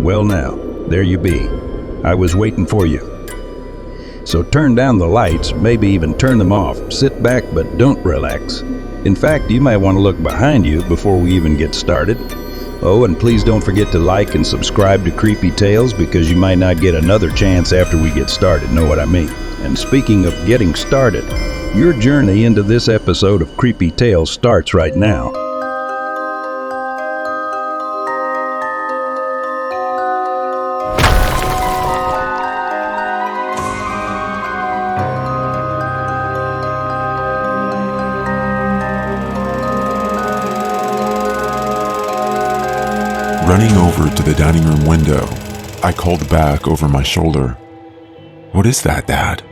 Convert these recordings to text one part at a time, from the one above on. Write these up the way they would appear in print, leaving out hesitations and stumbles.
Well now, there you be. I was waiting for you. So turn down the lights, maybe even turn them off. Sit back, but don't relax. In fact, you might want to look behind you before we even get started. Oh, and please don't forget to like and subscribe to Creepy Tales, because you might not get another chance after we get started, know what I mean? And speaking of getting started, your journey into this episode of Creepy Tales starts right now. Running over to the dining room window, I called back over my shoulder. "What is that, Dad?"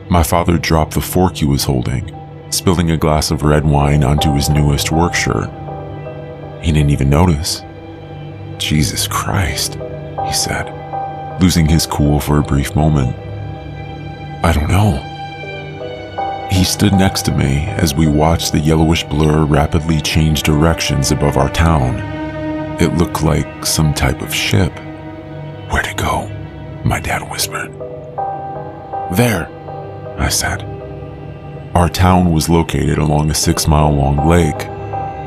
My father dropped the fork he was holding, spilling a glass of red wine onto his newest work shirt. He didn't even notice. "Jesus Christ," he said, losing his cool for a brief moment. "I don't know." He stood next to me as we watched the yellowish blur rapidly change directions above our town. It looked like some type of ship. "Where'd it go?" my dad whispered. "There," I said. Our town was located along a 6-mile-long lake,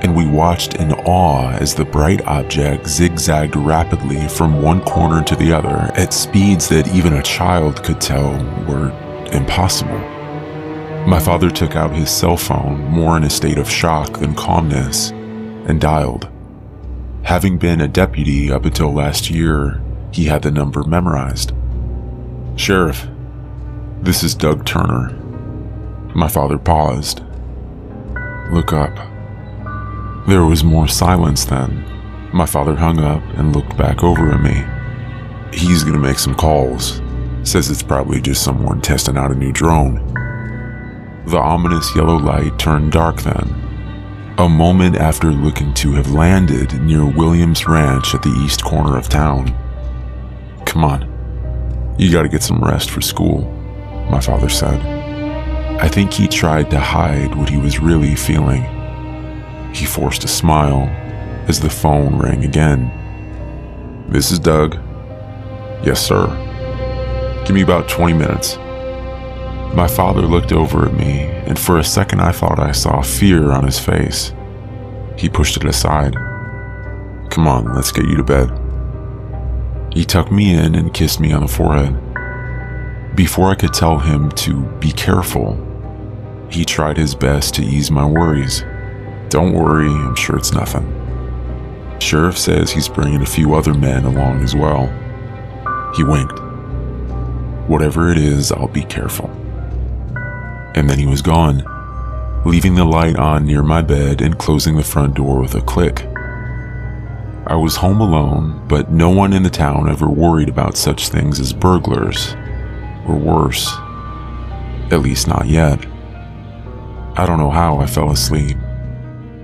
and we watched in awe as the bright object zigzagged rapidly from one corner to the other at speeds that even a child could tell were impossible. My father took out his cell phone, more in a state of shock than calmness, and dialed. Having been a deputy up until last year, he had the number memorized. "Sheriff, this is Doug Turner." My father paused. "Look up." There was more silence then. My father hung up and looked back over at me. "He's gonna make some calls. Says it's probably just someone testing out a new drone." The ominous yellow light turned dark then, a moment after looking to have landed near Williams Ranch at the east corner of town. "Come on, you gotta get some rest for school," my father said. I think he tried to hide what he was really feeling. He forced a smile as the phone rang again. "This is Doug." "Yes, sir." "Give me about 20 minutes." My father looked over at me, and for a second I thought I saw fear on his face. He pushed it aside. "Come on, let's get you to bed." He tucked me in and kissed me on the forehead. Before I could tell him to be careful, he tried his best to ease my worries. "Don't worry, I'm sure it's nothing. Sheriff says he's bringing a few other men along as well." He winked. "Whatever it is, I'll be careful." And then he was gone, leaving the light on near my bed and closing the front door with a click. I was home alone, but no one in the town ever worried about such things as burglars, or worse. At least not yet. I don't know how I fell asleep,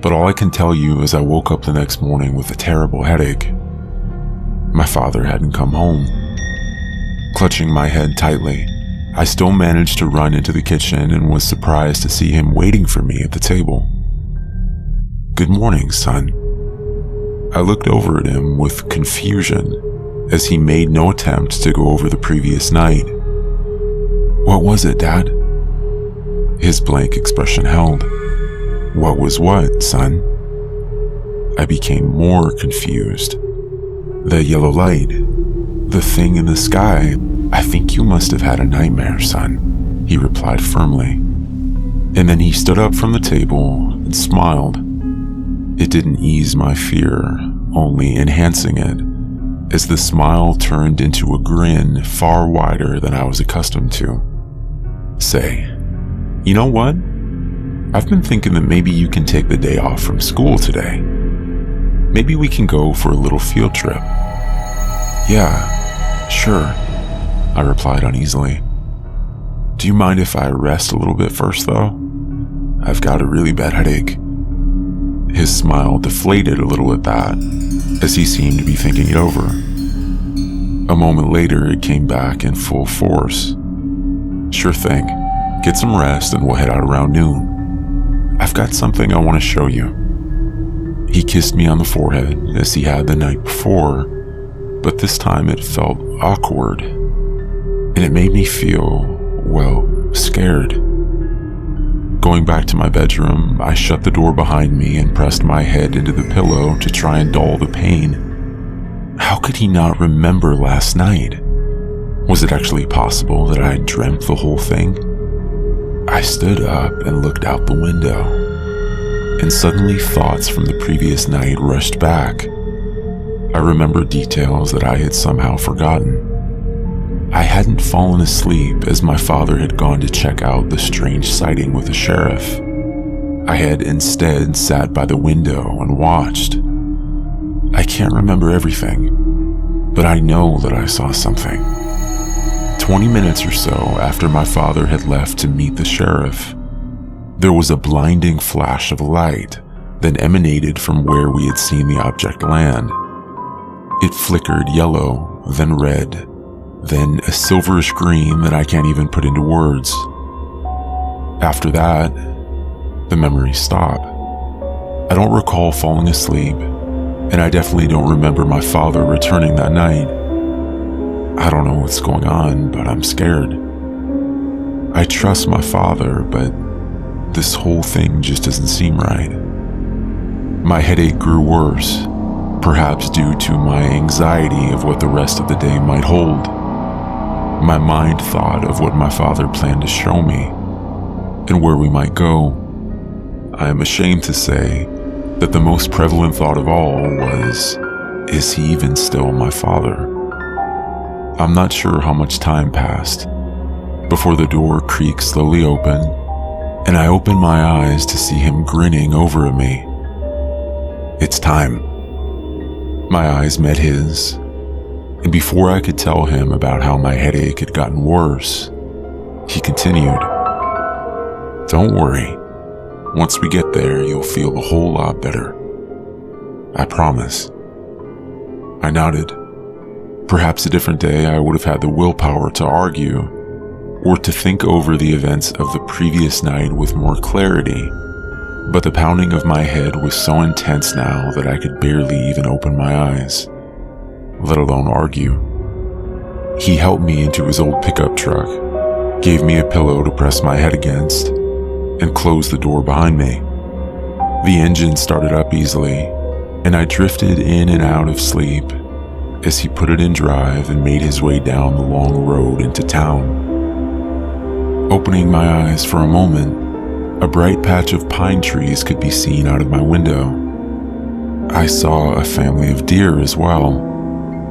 but all I can tell you is I woke up the next morning with a terrible headache. My father hadn't come home. Clutching my head tightly, I still managed to run into the kitchen and was surprised to see him waiting for me at the table. "Good morning, son." I looked over at him with confusion as he made no attempt to go over the previous night. "What was it, Dad?" His blank expression held. "What was what, son?" I became more confused. "The yellow light. The thing in the sky. I think you must have had a nightmare, son," he replied firmly. And then he stood up from the table and smiled. It didn't ease my fear, only enhancing it, as the smile turned into a grin far wider than I was accustomed to. "Say, you know what? I've been thinking that maybe you can take the day off from school today. Maybe we can go for a little field trip." "Yeah, sure," I replied uneasily. "Do you mind if I rest a little bit first, though? I've got a really bad headache." His smile deflated a little at that, as he seemed to be thinking it over. A moment later, it came back in full force. "Sure thing. Get some rest and we'll head out around noon. I've got something I want to show you." He kissed me on the forehead as he had the night before, but this time it felt awkward, and it made me feel, well, scared. Going back to my bedroom, I shut the door behind me and pressed my head into the pillow to try and dull the pain. How could he not remember last night? Was it actually possible that I had dreamt the whole thing? I stood up and looked out the window, and suddenly thoughts from the previous night rushed back. I remembered details that I had somehow forgotten. I hadn't fallen asleep as my father had gone to check out the strange sighting with the sheriff. I had instead sat by the window and watched. I can't remember everything, but I know that I saw something. 20 minutes or so after my father had left to meet the sheriff, there was a blinding flash of light that emanated from where we had seen the object land. It flickered yellow, then red, then a silverish green that I can't even put into words. After that, the memories stop. I don't recall falling asleep, and I definitely don't remember my father returning that night. I don't know what's going on, but I'm scared. I trust my father, but this whole thing just doesn't seem right. My headache grew worse, perhaps due to my anxiety of what the rest of the day might hold. My mind thought of what my father planned to show me and where we might go. I am ashamed to say that the most prevalent thought of all was, is he even still my father? I'm not sure how much time passed before the door creaked slowly open, and I opened my eyes to see him grinning over at me. It's time. My eyes met his, and before I could tell him about how my headache had gotten worse, he continued, "Don't worry. Once we get there, you'll feel a whole lot better. I promise." I nodded. Perhaps a different day I would have had the willpower to argue, or to think over the events of the previous night with more clarity, but the pounding of my head was so intense now that I could barely even open my eyes, let alone argue. He helped me into his old pickup truck, gave me a pillow to press my head against, and closed the door behind me. The engine started up easily, and I drifted in and out of sleep as he put it in drive and made his way down the long road into town. Opening my eyes for a moment, a bright patch of pine trees could be seen out of my window. I saw a family of deer as well,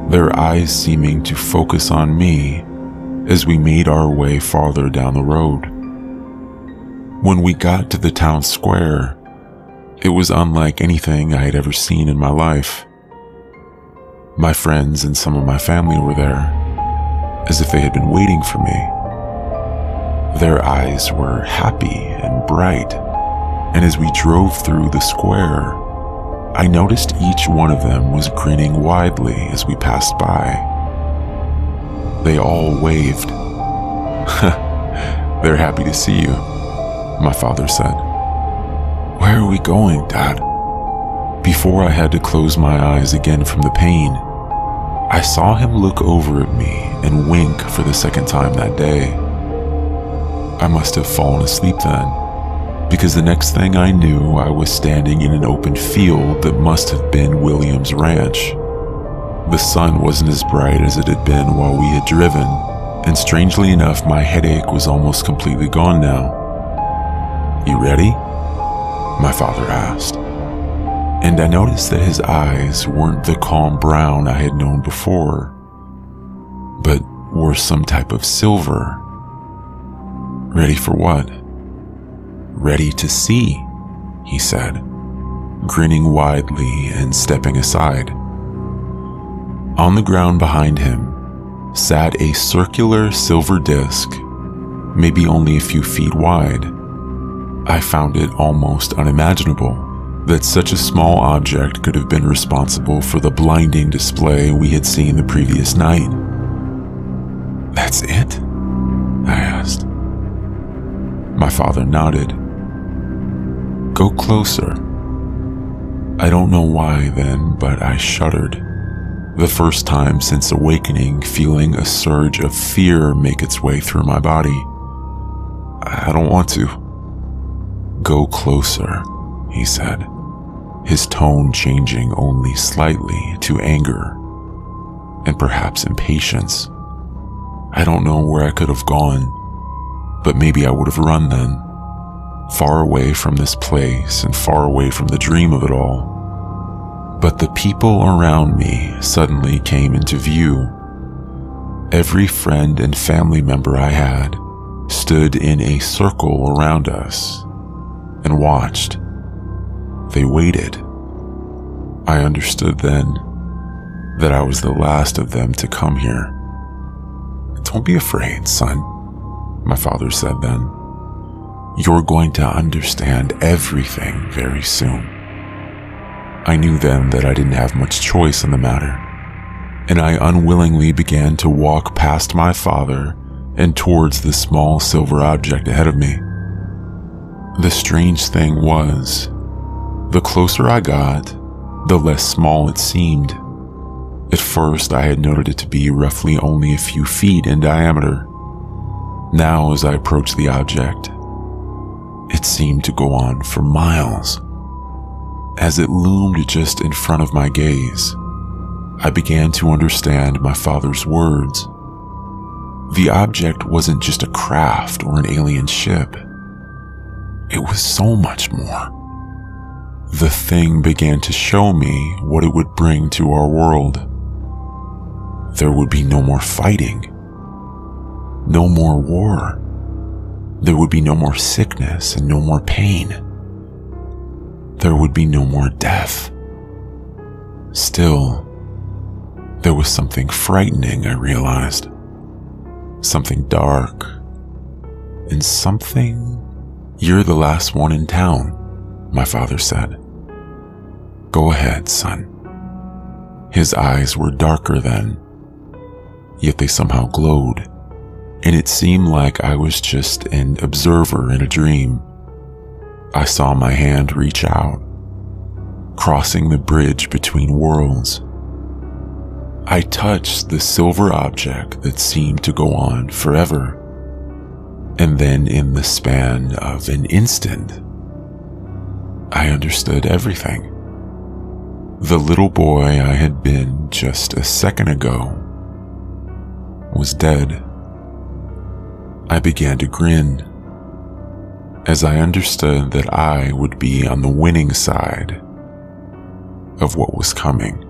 their eyes seeming to focus on me as we made our way farther down the road. When we got to the town square, it was unlike anything I had ever seen in my life. My friends and some of my family were there, as if they had been waiting for me. Their eyes were happy and bright, and as we drove through the square, I noticed each one of them was grinning widely as we passed by. They all waved. "They're happy to see you," my father said. "Where are we going, Dad?" Before I had to close my eyes again from the pain, I saw him look over at me and wink for the second time that day. I must have fallen asleep then, because the next thing I knew, I was standing in an open field that must have been William's ranch. The sun wasn't as bright as it had been while we had driven, and strangely enough, my headache was almost completely gone now. "You ready?" my father asked, and I noticed that his eyes weren't the calm brown I had known before, but were some type of silver. "Ready for what?" "Ready to see," he said, grinning widely and stepping aside. On the ground behind him sat a circular silver disc, maybe only a few feet wide. I found it almost unimaginable that such a small object could have been responsible for the blinding display we had seen the previous night. "That's it?" I asked. My father nodded. "Go closer." I don't know why then, but I shuddered. The first time since awakening, feeling a surge of fear make its way through my body. I don't want to. Go closer, he said, his tone changing only slightly to anger and perhaps impatience. I don't know where I could have gone, but maybe I would have run then, far away from this place and far away from the dream of it all. But the people around me suddenly came into view. Every friend and family member I had stood in a circle around us and watched. They waited. I understood then that I was the last of them to come here. Don't be afraid, son, my father said then. You're going to understand everything very soon. I knew then that I didn't have much choice in the matter, and I unwillingly began to walk past my father and towards the small silver object ahead of me. The strange thing was, the closer I got, the less small it seemed. At first, I had noted it to be roughly only a few feet in diameter. Now, as I approached the object, it seemed to go on for miles. As it loomed just in front of my gaze, I began to understand my father's words. The object wasn't just a craft or an alien ship. It was so much more. The thing began to show me what it would bring to our world. There would be no more fighting, no more war. There would be no more sickness and no more pain. There would be no more death. Still, there was something frightening, I realized. Something dark. And something... You're the last one in town, my father said. Go ahead, son. His eyes were darker then, yet they somehow glowed, and it seemed like I was just an observer in a dream. I saw my hand reach out, crossing the bridge between worlds. I touched the silver object that seemed to go on forever, and then in the span of an instant, I understood everything. The little boy I had been just a second ago was dead. I began to grin as I understood that I would be on the winning side of what was coming.